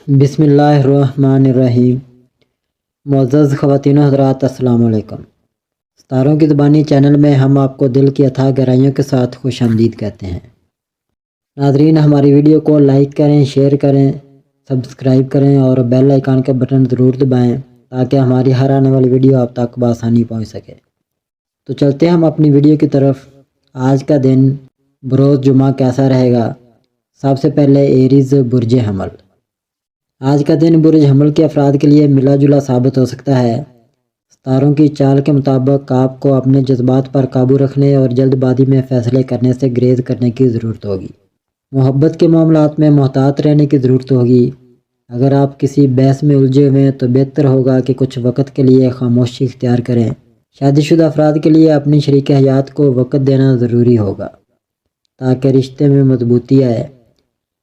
بسم اللہ الرحمن الرحیم۔ معزز خواتین و حضرات، السلام علیکم۔ ستاروں کی زبانی چینل میں ہم آپ کو دل کی اتھاہ گہرائیوں کے ساتھ خوش آمدید کہتے ہیں۔ ناظرین، ہماری ویڈیو کو لائک کریں، شیئر کریں، سبسکرائب کریں اور بیل آئیکن کا بٹن ضرور دبائیں تاکہ ہماری ہر آنے والی ویڈیو آپ تک بآسانی پہنچ سکے۔ تو چلتے ہیں ہم اپنی ویڈیو کی طرف۔ آج کا دن بروز جمعہ کیسا رہے گا؟ سب سے پہلے ایریز برج حمل۔ آج کا دن برج حمل کے افراد کے لیے ملا جلا ثابت ہو سکتا ہے۔ ستاروں کی چال کے مطابق آپ کو اپنے جذبات پر قابو رکھنے اور جلد بازی میں فیصلے کرنے سے گریز کرنے کی ضرورت ہوگی۔ محبت کے معاملات میں محتاط رہنے کی ضرورت ہوگی۔ اگر آپ کسی بحث میں الجھے ہوئے ہیں تو بہتر ہوگا کہ کچھ وقت کے لیے خاموشی اختیار کریں۔ شادی شدہ افراد کے لیے اپنی شریک حیات کو وقت دینا ضروری ہوگا تاکہ رشتے میں مضبوطی آئے۔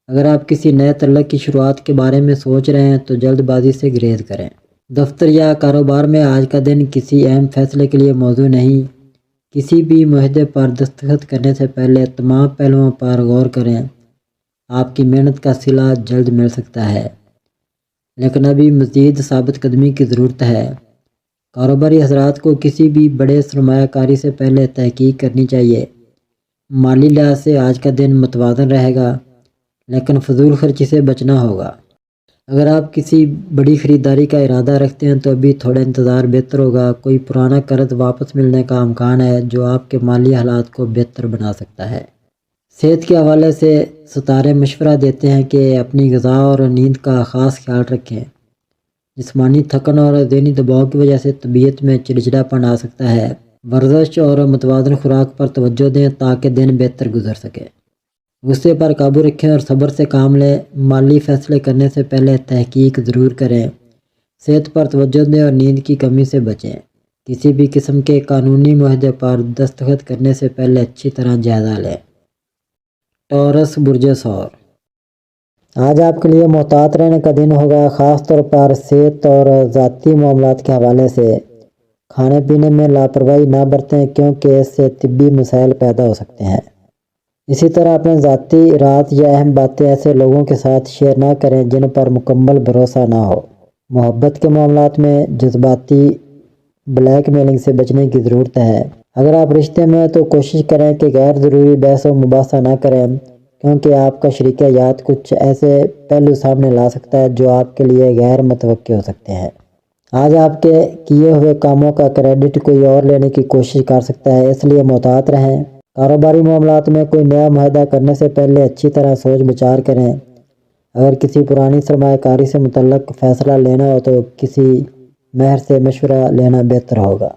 اگر آپ کسی نئے تعلق کی شروعات کے بارے میں سوچ رہے ہیں تو جلد بازی سے گریز کریں۔ دفتر یا کاروبار میں آج کا دن کسی اہم فیصلے کے لیے موزوں نہیں۔ کسی بھی معاہدے پر دستخط کرنے سے پہلے تمام پہلوؤں پر غور کریں۔ آپ کی محنت کا صلہ جلد مل سکتا ہے، لیکن ابھی مزید ثابت قدمی کی ضرورت ہے۔ کاروباری حضرات کو کسی بھی بڑے سرمایہ کاری سے پہلے تحقیق کرنی چاہیے۔ مالی لحاظ سے آج کا دن متوازن رہے گا، لیکن فضول خرچی سے بچنا ہوگا۔ اگر آپ کسی بڑی خریداری کا ارادہ رکھتے ہیں تو ابھی تھوڑا انتظار بہتر ہوگا۔ کوئی پرانا قرض واپس ملنے کا امکان ہے جو آپ کے مالی حالات کو بہتر بنا سکتا ہے۔ صحت کے حوالے سے ستارے مشورہ دیتے ہیں کہ اپنی غذا اور نیند کا خاص خیال رکھیں۔ جسمانی تھکن اور ذہنی دباؤ کی وجہ سے طبیعت میں چڑچڑاپن آ سکتا ہے۔ ورزش اور متوازن خوراک پر توجہ دیں تاکہ دن بہتر گزر سکے۔ غصے پر قابو رکھیں اور صبر سے کام لیں۔ مالی فیصلے کرنے سے پہلے تحقیق ضرور کریں۔ صحت پر توجہ دیں اور نیند کی کمی سے بچیں۔ کسی بھی قسم کے قانونی معاہدے پر دستخط کرنے سے پہلے اچھی طرح جائزہ لیں۔ ٹورس برج ثور۔ آج آپ کے لیے محتاط رہنے کا دن ہوگا، خاص طور پر صحت اور ذاتی معاملات کے حوالے سے۔ کھانے پینے میں لاپرواہی نہ برتیں کیونکہ اس سے طبی مسائل پیدا ہو سکتے ہیں۔ اسی طرح اپنے ذاتی رات یا اہم باتیں ایسے لوگوں کے ساتھ شیئر نہ کریں جن پر مکمل بھروسہ نہ ہو۔ محبت کے معاملات میں جذباتی بلیک میلنگ سے بچنے کی ضرورت ہے۔ اگر آپ رشتے میں ہیں تو کوشش کریں کہ غیر ضروری بحث و مباحثہ نہ کریں کیونکہ آپ کا شریک حیات کچھ ایسے پہلو سامنے لا سکتا ہے جو آپ کے لیے غیر متوقع ہو سکتے ہیں۔ آج آپ کے کیے ہوئے کاموں کا کریڈٹ کوئی اور لینے کی کوشش کر سکتا ہے، اس لیے محتاط رہیں۔ کاروباری معاملات میں کوئی نیا معاہدہ کرنے سے پہلے اچھی طرح سوچ بچار کریں۔ اگر کسی پرانی سرمایہ کاری سے متعلق فیصلہ لینا ہو تو کسی ماہر سے مشورہ لینا بہتر ہوگا۔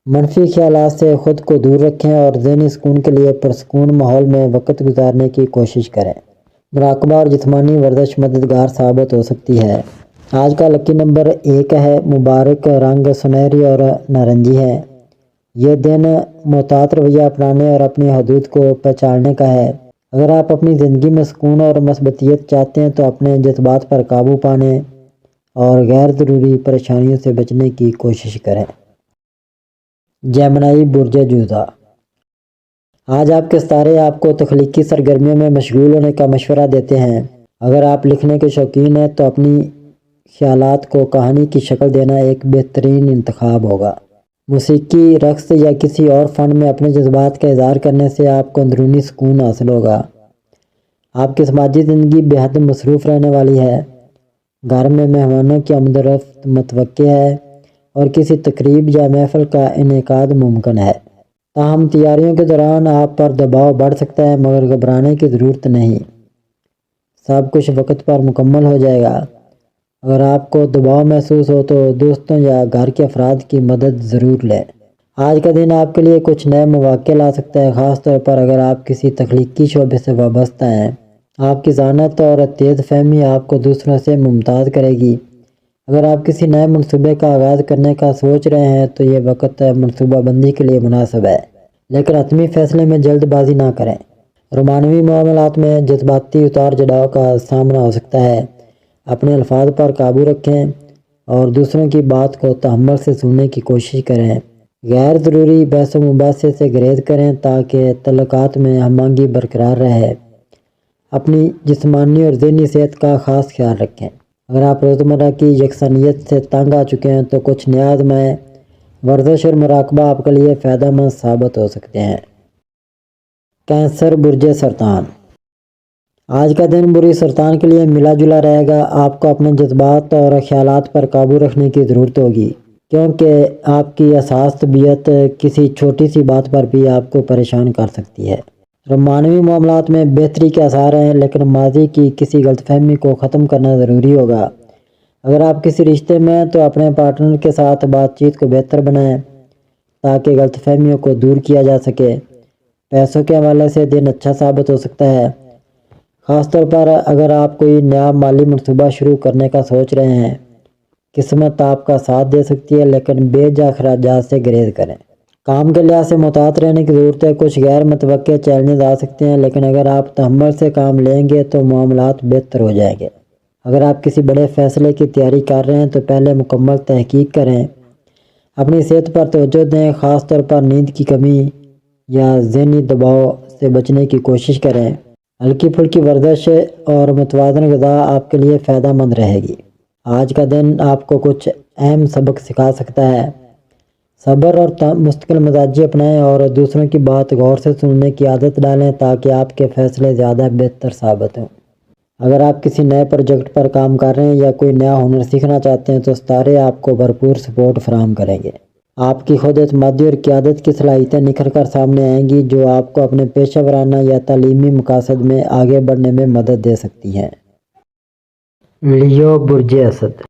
منفی خیالات سے خود کو دور رکھیں اور ذہنی سکون کے لیے پرسکون ماحول میں وقت گزارنے کی کوشش کریں۔ مراقبہ اور جسمانی ورزش مددگار ثابت ہو سکتی ہے۔ آج کا لکی نمبر 1 ہے۔ مبارک رنگ سنہری اور نارنجی ہے۔ یہ دن محتاط رویہ اپنانے اور اپنی حدود کو پہچاننے کا ہے۔ اگر آپ اپنی زندگی میں سکون اور مثبتیت چاہتے ہیں تو اپنے جذبات پر قابو پانے اور غیر ضروری پریشانیوں سے بچنے کی کوشش کریں۔ جیمنائی برج جوزہ۔ آج آپ کے ستارے آپ کو تخلیقی سرگرمیوں میں مشغول ہونے کا مشورہ دیتے ہیں۔ اگر آپ لکھنے کے شوقین ہیں تو اپنی خیالات کو کہانی کی شکل دینا ایک بہترین انتخاب ہوگا۔ موسیقی، رقص یا کسی اور فن میں اپنے جذبات کا اظہار کرنے سے آپ کو اندرونی سکون حاصل ہوگا۔ آپ کی سماجی زندگی بے حد مصروف رہنے والی ہے۔ گھر میں مہمانوں کی آمد و رفت متوقع ہے اور کسی تقریب یا محفل کا انعقاد ممکن ہے۔ تاہم تیاریوں کے دوران آپ پر دباؤ بڑھ سکتا ہے، مگر گھبرانے کی ضرورت نہیں۔ سب کچھ وقت پر مکمل ہو جائے گا۔ اگر آپ کو دباؤ محسوس ہو تو دوستوں یا گھر کے افراد کی مدد ضرور لیں۔ آج کا دن آپ کے لیے کچھ نئے مواقع لا سکتا ہے، خاص طور پر اگر آپ کسی تخلیقی شعبے سے وابستہ ہیں۔ آپ کی ذہانت اور تیز فہمی آپ کو دوسروں سے ممتاز کرے گی۔ اگر آپ کسی نئے منصوبے کا آغاز کرنے کا سوچ رہے ہیں تو یہ وقت منصوبہ بندی کے لیے مناسب ہے، لیکن حتمی فیصلے میں جلد بازی نہ کریں۔ رومانوی معاملات میں جذباتی اتار چڑھاؤ کا سامنا ہو سکتا ہے۔ اپنے الفاظ پر قابو رکھیں اور دوسروں کی بات کو تحمل سے سننے کی کوشش کریں۔ غیر ضروری بحث و مباحثے سے گریز کریں تاکہ تعلقات میں ہم آہنگی برقرار رہے۔ اپنی جسمانی اور ذہنی صحت کا خاص خیال رکھیں۔ اگر آپ روزمرہ کی یکسانیت سے تنگ آ چکے ہیں تو کچھ نیا آزمائیں۔ ورزش اور مراقبہ آپ کے لیے فائدہ مند ثابت ہو سکتے ہیں۔ کینسر برج سرطان، آج کا دن برج سرطان کے لیے ملا جلا رہے گا۔ آپ کو اپنے جذبات اور خیالات پر قابو رکھنے کی ضرورت ہوگی، کیونکہ آپ کی حساس طبیعت کسی چھوٹی سی بات پر بھی آپ کو پریشان کر سکتی ہے۔ رومانوی معاملات میں بہتری کے آثار ہیں، لیکن ماضی کی کسی غلط فہمی کو ختم کرنا ضروری ہوگا۔ اگر آپ کسی رشتے میں ہیں تو اپنے پارٹنر کے ساتھ بات چیت کو بہتر بنائیں تاکہ غلط فہمیوں کو دور کیا جا سکے۔ پیسوں کے حوالے سے دن اچھا ثابت ہو سکتا ہے، خاص طور پر اگر آپ کوئی نیا مالی منصوبہ شروع کرنے کا سوچ رہے ہیں۔ قسمت آپ کا ساتھ دے سکتی ہے، لیکن بے جا اخراجات سے گریز کریں۔ کام کے لحاظ سے محتاط رہنے کی ضرورت ہے۔ کچھ غیر متوقع چیلنجز آ سکتے ہیں، لیکن اگر آپ تحمل سے کام لیں گے تو معاملات بہتر ہو جائیں گے۔ اگر آپ کسی بڑے فیصلے کی تیاری کر رہے ہیں تو پہلے مکمل تحقیق کریں۔ اپنی صحت پر توجہ دیں، خاص طور پر نیند کی کمی یا ذہنی دباؤ سے بچنے کی کوشش کریں۔ ہلکی پھلکی ورزش اور متوازن غذا آپ کے لیے فائدہ مند رہے گی۔ آج کا دن آپ کو کچھ اہم سبق سکھا سکتا ہے۔ صبر اور مستقل مزاجی اپنائیں اور دوسروں کی بات غور سے سننے کی عادت ڈالیں تاکہ آپ کے فیصلے زیادہ بہتر ثابت ہوں۔ اگر آپ کسی نئے پروجیکٹ پر کام کر رہے ہیں یا کوئی نیا ہنر سیکھنا چاہتے ہیں تو ستارے آپ کو بھرپور سپورٹ فراہم کریں گے۔ آپ کی خود اعتمادی اور قیادت کی صلاحیتیں نکھر کر سامنے آئیں گی، جو آپ کو اپنے پیشہ ورانہ یا تعلیمی مقاصد میں آگے بڑھنے میں مدد دے سکتی ہیں۔ لیو برج اسد،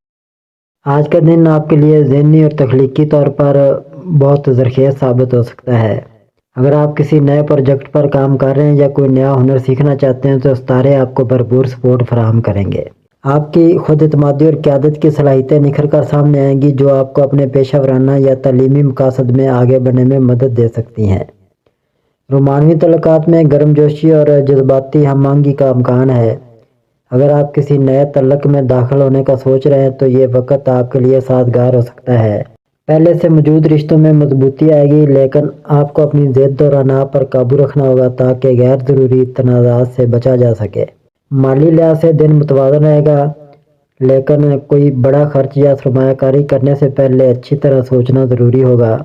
آج کا دن آپ کے لیے ذہنی اور تخلیقی طور پر بہت زرخیز ثابت ہو سکتا ہے۔ اگر آپ کسی نئے پروجیکٹ پر کام کر رہے ہیں یا کوئی نیا ہنر سیکھنا چاہتے ہیں تو ستارے آپ کو بھرپور سپورٹ فراہم کریں گے۔ آپ کی خود اعتمادی اور قیادت کی صلاحیتیں نکھر کر سامنے آئیں گی، جو آپ کو اپنے پیشہ ورانہ یا تعلیمی مقاصد میں آگے بڑھنے میں مدد دے سکتی ہیں۔ رومانوی تعلقات میں گرم جوشی اور جذباتی ہم آہنگی کا امکان ہے۔ اگر آپ کسی نئے تعلق میں داخل ہونے کا سوچ رہے ہیں تو یہ وقت آپ کے لیے سازگار ہو سکتا ہے۔ پہلے سے موجود رشتوں میں مضبوطی آئے گی، لیکن آپ کو اپنی ضد اور انا پر قابو رکھنا ہوگا تاکہ غیر ضروری تنازعات سے بچا جا سکے۔ مالی لحاظ سے دن متوازن رہے گا، لیکن کوئی بڑا خرچ یا سرمایہ کاری کرنے سے پہلے اچھی طرح سوچنا ضروری ہوگا۔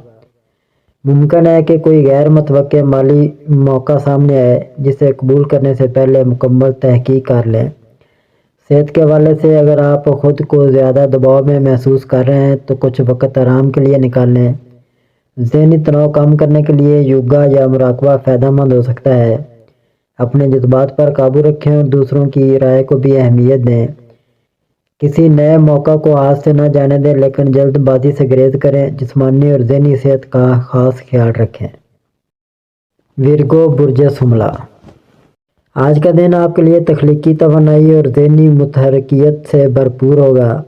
ممکن ہے کہ کوئی غیر متوقع مالی موقع سامنے آئے، جسے قبول کرنے سے پہلے مکمل تحقیق کر لیں۔ صحت کے حوالے سے اگر آپ خود کو زیادہ دباؤ میں محسوس کر رہے ہیں تو کچھ وقت آرام کے لیے نکال لیں۔ ذہنی تناؤ کم کرنے کے لیے یوگا یا مراقبہ فائدہ مند ہو سکتا ہے۔ اپنے جذبات پر قابو رکھیں اور دوسروں کی رائے کو بھی اہمیت دیں۔ کسی نئے موقع کو ہاتھ سے نہ جانے دیں، لیکن جلد بازی سے گریز کریں۔ جسمانی اور ذہنی صحت کا خاص خیال رکھیں۔ ورگو برج شملہ، آج کا دن آپ کے لیے تخلیقی توانائی اور ذہنی متحرکیت سے بھرپور ہوگا۔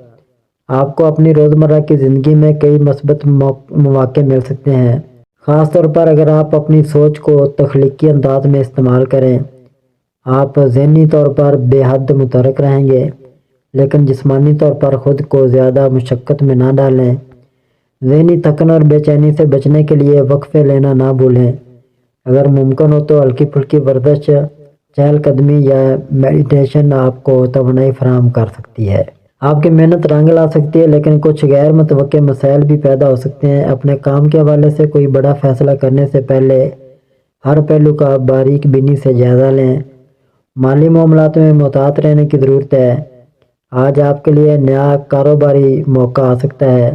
آپ کو اپنی روزمرہ کی زندگی میں کئی مثبت مواقع مل سکتے ہیں، خاص طور پر اگر آپ اپنی سوچ کو تخلیقی انداز میں استعمال کریں۔ آپ ذہنی طور پر بے حد متحرک رہیں گے، لیکن جسمانی طور پر خود کو زیادہ مشقت میں نہ ڈالیں۔ ذہنی تھکن اور بے چینی سے بچنے کے لیے وقفے لینا نہ بھولیں۔ اگر ممکن ہو تو ہلکی پھلکی ورزش، چہل قدمی یا میڈیٹیشن آپ کو توانائی فراہم کر سکتی ہے۔ آپ کی محنت رنگ لا سکتی ہے، لیکن کچھ غیر متوقع مسائل بھی پیدا ہو سکتے ہیں۔ اپنے کام کے حوالے سے کوئی بڑا فیصلہ کرنے سے پہلے ہر پہلو کا باریک بینی سے جائزہ لیں۔ مالی معاملات میں محتاط رہنے کی ضرورت ہے۔ آج آپ کے لیے نیا کاروباری موقع آ سکتا ہے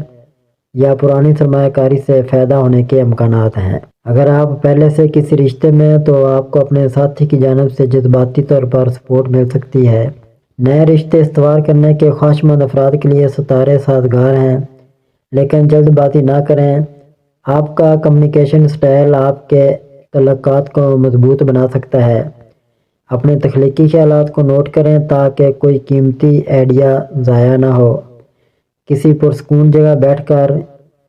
یا پرانی سرمایہ کاری سے فائدہ ہونے کے امکانات ہیں۔ اگر آپ پہلے سے کسی رشتے میں ہیں تو آپ کو اپنے ساتھی کی جانب سے جذباتی طور پر سپورٹ مل سکتی ہے۔ نئے رشتے استوار کرنے کے خواہشمند افراد کے لیے ستارے سازگار ہیں، لیکن جلد بازی نہ کریں۔ آپ کا کمیونیکیشن سٹائل آپ کے تعلقات کو مضبوط بنا سکتا ہے۔ اپنے تخلیقی خیالات کو نوٹ کریں تاکہ کوئی قیمتی آئیڈیا ضائع نہ ہو۔ کسی پرسکون جگہ بیٹھ کر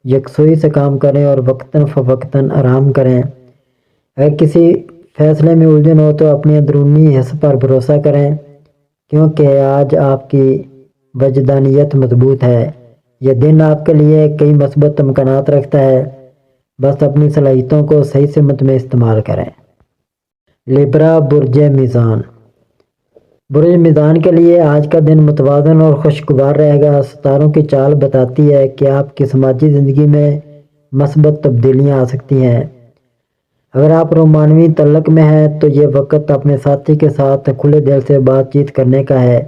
یکسوئی سے کام کریں اور وقتاً فوقتاً آرام کریں۔ اگر کسی فیصلے میں الجھن ہو تو اپنی اندرونی حس پر بھروسہ کریں، کیونکہ آج آپ کی وجدانیت مضبوط ہے۔ یہ دن آپ کے لیے کئی مثبت امکانات رکھتا ہے، بس اپنی صلاحیتوں کو صحیح سمت میں استعمال کریں۔ لیبرا برج میزان، برج میزان کے لیے آج کا دن متوازن اور خوشگوار رہے گا۔ ستاروں کی چال بتاتی ہے کہ آپ کی سماجی زندگی میں مثبت تبدیلیاں آ سکتی ہیں۔ اگر آپ رومانوی تعلق میں ہیں تو یہ وقت اپنے ساتھی کے ساتھ کھلے دل سے بات چیت کرنے کا ہے۔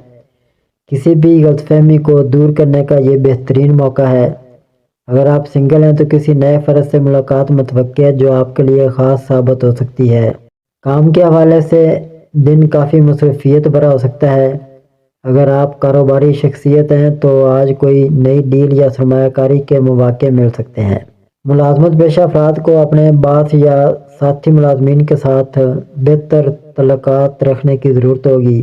کسی بھی غلط فہمی کو دور کرنے کا یہ بہترین موقع ہے۔ اگر آپ سنگل ہیں تو کسی نئے فرد سے ملاقات متوقع ہے جو آپ کے لیے خاص ثابت ہو سکتی ہے۔ کام کے حوالے سے دن کافی مصروفیت بھرا ہو سکتا ہے۔ اگر آپ کاروباری شخصیت ہیں تو آج کوئی نئی ڈیل یا سرمایہ کاری کے مواقع مل سکتے ہیں۔ ملازمت پیشہ افراد کو اپنے باس یا ساتھی ملازمین کے ساتھ بہتر تعلقات رکھنے کی ضرورت ہوگی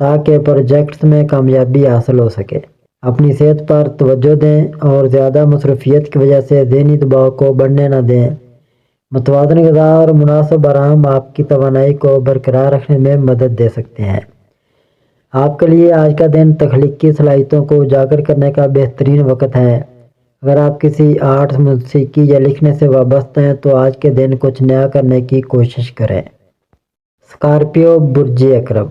تاکہ پروجیکٹس میں کامیابی حاصل ہو سکے۔ اپنی صحت پر توجہ دیں اور زیادہ مصروفیت کی وجہ سے ذہنی دباؤ کو بڑھنے نہ دیں۔ متوازن غذا اور مناسب آرام آپ کی توانائی کو برقرار رکھنے میں مدد دے سکتے ہیں۔ آپ کے لیے آج کا دن تخلیقی صلاحیتوں کو اجاگر کرنے کا بہترین وقت ہے۔ اگر آپ کسی آرٹ، موسیقی یا لکھنے سے وابستہ ہیں تو آج کے دن کچھ نیا کرنے کی کوشش کریں۔ اسکارپیو، برج عقرب۔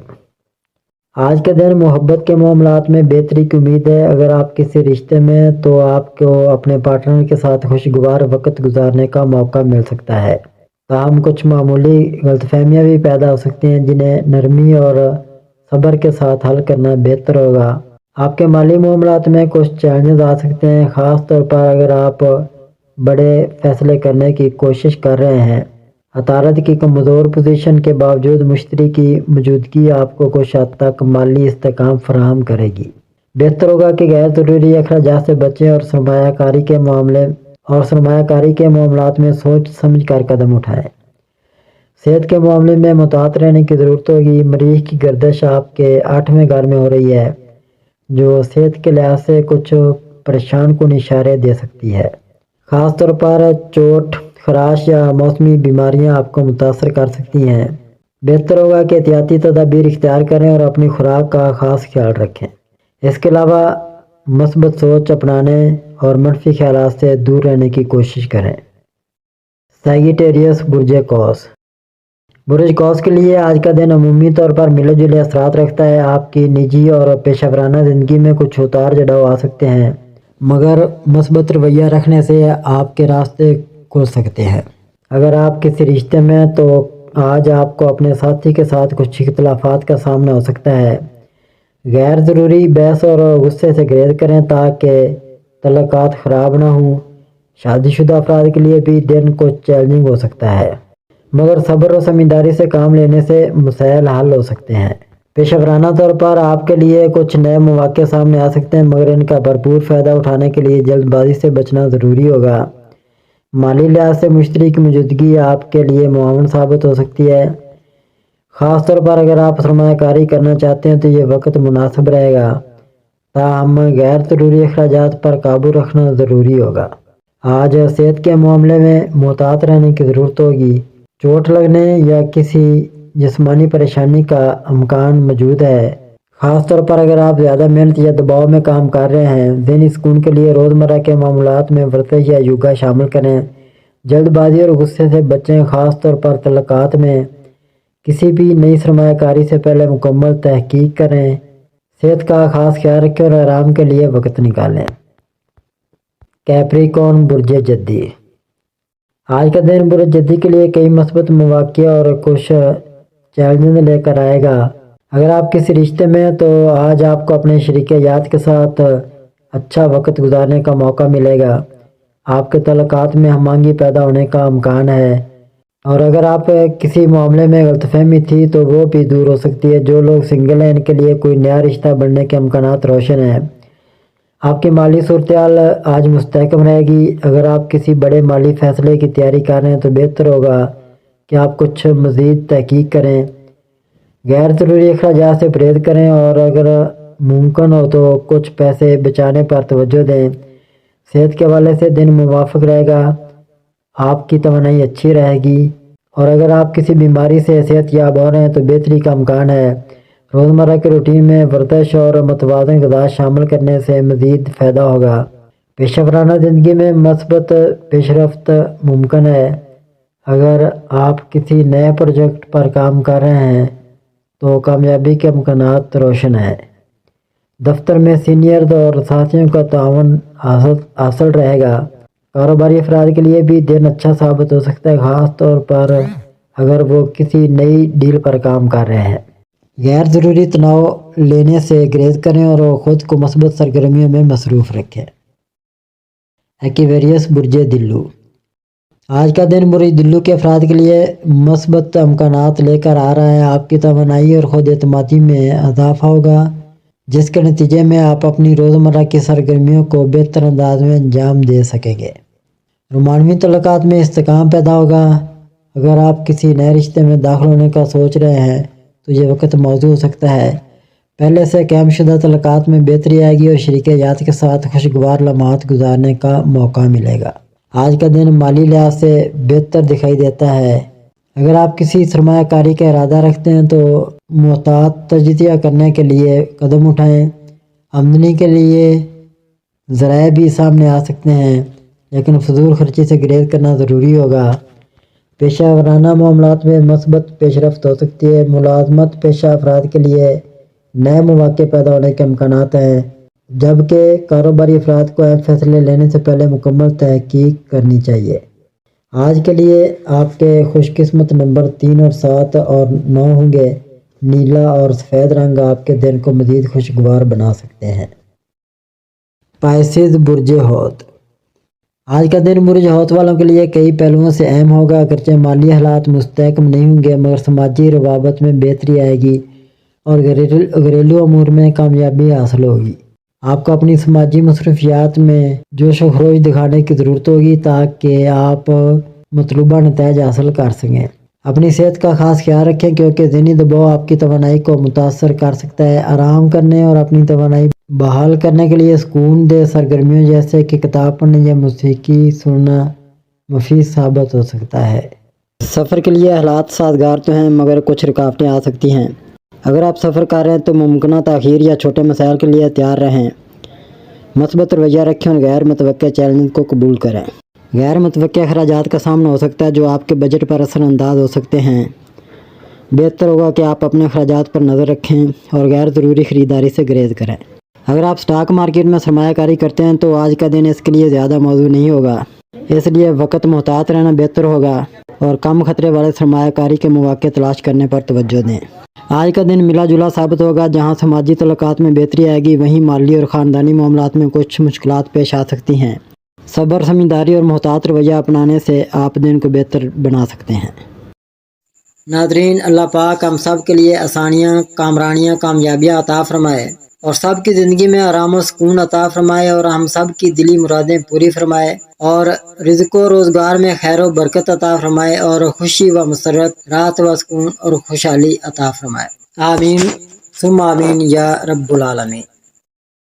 آج کے دن محبت کے معاملات میں بہتری کی امید ہے۔ اگر آپ کسی رشتے میں ہیں تو آپ کو اپنے پارٹنر کے ساتھ خوشگوار وقت گزارنے کا موقع مل سکتا ہے۔ تاہم کچھ معمولی غلط فہمیاں بھی پیدا ہو سکتی ہیں جنہیں نرمی اور صبر کے ساتھ حل کرنا بہتر ہوگا۔ آپ کے مالی معاملات میں کچھ چیلنجز آ سکتے ہیں، خاص طور پر اگر آپ بڑے فیصلے کرنے کی کوشش کر رہے ہیں۔ عطارد کی کمزور پوزیشن کے باوجود مشتری کی موجودگی آپ کو کچھ حد تک مالی استحکام فراہم کرے گی۔ بہتر ہوگا کہ غیر ضروری اخراجات سے بچیں اور سرمایہ کاری کے معاملات میں سوچ سمجھ کر قدم اٹھائیں۔ صحت کے معاملے میں محتاط رہنے کی ضرورت ہوگی۔ مریخ کی گردش آپ کے 8ویں گھر میں ہو رہی ہے جو صحت کے لحاظ سے کچھ پریشان کن اشارے دے سکتی ہے۔ خاص طور پر چوٹ، خراش یا موسمی بیماریاں آپ کو متاثر کر سکتی ہیں۔ بہتر ہوگا کہ احتیاطی تدابیر اختیار کریں اور اپنی خوراک کا خاص خیال رکھیں۔ اس کے علاوہ مثبت سوچ اپنانے اور منفی خیالات سے دور رہنے کی کوشش کریں۔ سیگیٹیریس، برج قوس۔ برج قوس کے لیے آج کا دن عمومی طور پر ملے جلے اثرات رکھتا ہے۔ آپ کی نجی اور پیشہ ورانہ زندگی میں کچھ اتار چڑھاؤ آ سکتے ہیں، مگر مثبت رویہ رکھنے سے آپ کے راستے کھل سکتے ہیں۔ اگر آپ کسی رشتے میں ہیں تو آج آپ کو اپنے ساتھی کے ساتھ کچھ اختلافات کا سامنا ہو سکتا ہے۔ غیر ضروری بحث اور غصے سے گریز کریں تاکہ تعلقات خراب نہ ہوں۔ شادی شدہ افراد کے لیے بھی دن کچھ چیلنجنگ ہو سکتا ہے، مگر صبر و سمجھداری سے کام لینے سے مسائل حل ہو سکتے ہیں۔ پیشہ ورانہ طور پر آپ کے لیے کچھ نئے مواقع سامنے آ سکتے ہیں، مگر ان کا بھرپور فائدہ اٹھانے کے لیے جلد بازی سے بچنا ضروری ہوگا۔ مالی لحاظ سے مشتری کی موجودگی آپ کے لیے معاون ثابت ہو سکتی ہے، خاص طور پر اگر آپ سرمایہ کاری کرنا چاہتے ہیں تو یہ وقت مناسب رہے گا، تاہم غیر ضروری اخراجات پر قابو رکھنا ضروری ہوگا۔ آج صحت کے معاملے میں محتاط رہنے کی ضرورت ہوگی۔ چوٹ لگنے یا کسی جسمانی پریشانی کا امکان موجود ہے، خاص طور پر اگر آپ زیادہ محنت یا دباؤ میں کام کر رہے ہیں۔ ذہنی سکون کے لیے روزمرہ کے معاملات میں ورزش یا یوگا شامل کریں۔ جلد بازی اور غصے سے بچیں، خاص طور پر تعلقات میں۔ کسی بھی نئی سرمایہ کاری سے پہلے مکمل تحقیق کریں۔ صحت کا خاص خیال رکھیں اور آرام کے لیے وقت نکالیں۔ کیپریکارن، برج جدی۔ آج کا دن برج جدی کے لیے کئی مثبت مواقع اور کچھ چیلنجز لے کر آئے گا۔ اگر آپ کسی رشتے میں ہیں تو آج آپ کو اپنے شریک حیات کے ساتھ اچھا وقت گزارنے کا موقع ملے گا۔ آپ کے تعلقات میں ہم آہنگی پیدا ہونے کا امکان ہے، اور اگر آپ کسی معاملے میں غلط فہمی تھی تو وہ بھی دور ہو سکتی ہے۔ جو لوگ سنگل ہیں ان کے لیے کوئی نیا رشتہ بننے کے امکانات روشن ہیں۔ آپ کی مالی صورتحال آج مستحکم رہے گی۔ اگر آپ کسی بڑے مالی فیصلے کی تیاری کر رہے ہیں تو بہتر ہوگا کہ آپ کچھ مزید تحقیق کریں۔ غیر ضروری اخراجات سے پرہیز کریں اور اگر ممکن ہو تو کچھ پیسے بچانے پر توجہ دیں۔ صحت کے حوالے سے دن موافق رہے گا، آپ کی توانائی اچھی رہے گی، اور اگر آپ کسی بیماری سے صحت یاب ہو رہے ہیں تو بہتری کا امکان ہے۔ روزمرہ کے روٹین میں ورزش اور متوازن غذا شامل کرنے سے مزید فائدہ ہوگا۔ پیشہ ورانہ زندگی میں مثبت پیش رفت ممکن ہے۔ اگر آپ کسی نئے پروجیکٹ پر کام کر رہے ہیں تو کامیابی کے امکانات روشن ہے۔ دفتر میں سینئر اور ساتھیوں کا تعاون حاصل رہے گا۔ کاروباری افراد کے لیے بھی دن اچھا ثابت ہو سکتا ہے، خاص طور پر اگر وہ کسی نئی ڈیل پر کام کر رہے ہیں۔ غیر ضروری تناؤ لینے سے گریز کریں اور خود کو مثبت سرگرمیوں میں مصروف رکھیں۔ ایکویریس برج دلو، آج کا دن برج دلو کے افراد کے لیے مثبت امکانات لے کر آ رہا ہے۔ آپ کی توانائی اور خود اعتمادی میں اضافہ ہوگا، جس کے نتیجے میں آپ اپنی روزمرہ کی سرگرمیوں کو بہتر انداز میں انجام دے سکیں گے۔ رومانوی تعلقات میں استحکام پیدا ہوگا۔ اگر آپ کسی نئے رشتے میں داخل ہونے کا سوچ رہے ہیں تو یہ وقت موزوں ہو سکتا ہے۔ پہلے سے قائم شدہ تعلقات میں بہتری آئے گی اور شریک حیات کے ساتھ خوشگوار لمحات گزارنے کا موقع ملے گا۔ آج کا دن مالی لحاظ سے بہتر دکھائی دیتا ہے۔ اگر آپ کسی سرمایہ کاری کا ارادہ رکھتے ہیں تو محتاط تجزیہ کرنے کے لیے قدم اٹھائیں۔ آمدنی کے لیے ذرائع بھی سامنے آ سکتے ہیں، لیکن فضول خرچی سے گریز کرنا ضروری ہوگا۔ پیشہ ورانہ معاملات میں مثبت پیش رفت ہو سکتی ہے۔ ملازمت پیشہ افراد کے لیے نئے مواقع پیدا ہونے کے امکانات ہیں، جبکہ کاروباری افراد کو اہم فیصلے لینے سے پہلے مکمل تحقیق کرنی چاہیے۔ آج کے لیے آپ کے خوش قسمت نمبر 3 اور 7 اور 9 ہوں گے۔ نیلا اور سفید رنگ آپ کے دن کو مزید خوشگوار بنا سکتے ہیں۔ پائسیز برج حوت، آج کا دن برج حوت والوں کے لیے کئی پہلوؤں سے اہم ہوگا۔ اگرچہ مالی حالات مستحکم نہیں ہوں گے، مگر سماجی روابط میں بہتری آئے گی اور گھریلو امور میں کامیابی حاصل ہوگی۔ آپ کو اپنی سماجی مصروفیات میں جوش و خروش دکھانے کی ضرورت ہوگی تاکہ آپ مطلوبہ نتائج حاصل کر سکیں۔ اپنی صحت کا خاص خیال رکھیں کیونکہ ذہنی دباؤ آپ کی توانائی کو متاثر کر سکتا ہے۔ آرام کرنے اور اپنی توانائی بحال کرنے کے لیے سکون دہ سرگرمیوں جیسے کہ کتاب پڑھنا یا موسیقی سننا مفید ثابت ہو سکتا ہے۔ سفر کے لیے حالات سازگار تو ہیں، مگر کچھ رکاوٹیں آ سکتی ہیں۔ اگر آپ سفر کر رہے ہیں تو ممکنہ تاخیر یا چھوٹے مسائل کے لیے تیار رہیں۔ مثبت رویہ رکھیں اور غیر متوقع چیلنج کو قبول کریں۔ غیر متوقع اخراجات کا سامنا ہو سکتا ہے جو آپ کے بجٹ پر اثر انداز ہو سکتے ہیں۔ بہتر ہوگا کہ آپ اپنے اخراجات پر نظر رکھیں اور غیر ضروری خریداری سے گریز کریں۔ اگر آپ سٹاک مارکیٹ میں سرمایہ کاری کرتے ہیں تو آج کا دن اس کے لیے زیادہ موزوں نہیں ہوگا، اس لیے وقت محتاط رہنا بہتر ہوگا اور کم خطرے والے سرمایہ کاری کے مواقع تلاش کرنے پر توجہ دیں۔ آج کا دن ملا جلا ثابت ہوگا۔ جہاں سماجی تعلقات میں بہتری آئے گی، وہیں مالی اور خاندانی معاملات میں کچھ مشکلات پیش آ سکتی ہیں۔ صبر، سمجھداری اور محتاط رویہ اپنانے سے آپ دن کو بہتر بنا سکتے ہیں۔ ناظرین، اللہ پاک ہم سب کے لیے آسانیاں، کامرانیاں، کامیابیاں عطا فرمائے اور سب کی زندگی میں آرام و سکون عطا فرمائے اور ہم سب کی دلی مرادیں پوری فرمائے اور رزق و روزگار میں خیر و برکت عطا فرمائے اور خوشی و مسرت، راحت و سکون اور خوشحالی عطا فرمائے۔ آمین ثم آمین یا رب العالمین۔